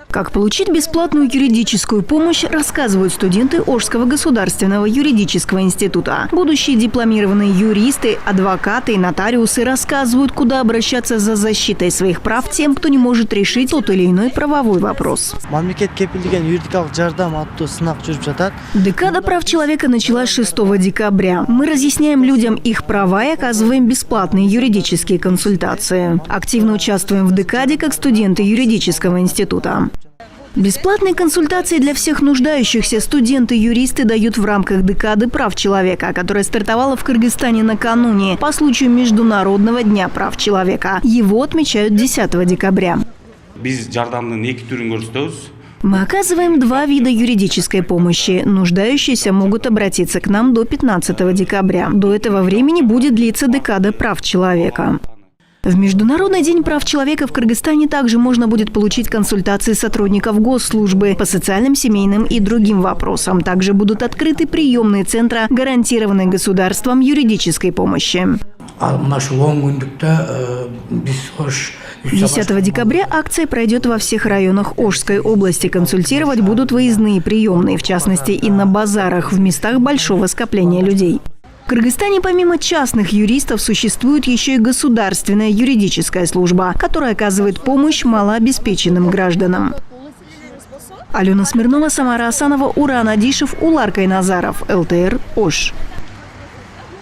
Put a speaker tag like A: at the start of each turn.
A: Как получить бесплатную юридическую помощь, рассказывают студенты Ошского государственного юридического института. Будущие дипломированные юристы, адвокаты и нотариусы рассказывают, куда обращаться за защитой своих прав тем, кто не может решить тот или иной правовой вопрос. Декада прав человека началась 6 декабря. Мы разъясняем людям их права и оказываем бесплатные юридические консультации. Активно участвуем в декаде как студенты юридического института. Бесплатные консультации для всех нуждающихся студенты-юристы дают в рамках декады прав человека, которая стартовала в Кыргызстане накануне по случаю Международного дня прав человека. Его отмечают 10 декабря. Мы оказываем 2 вида юридической помощи. Нуждающиеся могут обратиться к нам до 15 декабря. До этого времени будет длиться декада прав человека. В Международный день прав человека в Кыргызстане также можно будет получить консультации сотрудников госслужбы по социальным, семейным и другим вопросам. Также будут открыты приемные центры, гарантированные государством юридической помощи. 10 декабря акция пройдет во всех районах Ошской области. Консультировать будут выездные приемные, в частности и на базарах, в местах большого скопления людей. В Кыргызстане помимо частных юристов существует еще и государственная юридическая служба, которая оказывает помощь малообеспеченным гражданам. Алена Смирнова, Самара Асанова, Уран Адишев, Улар Кайназаров, ЛТР, Ош.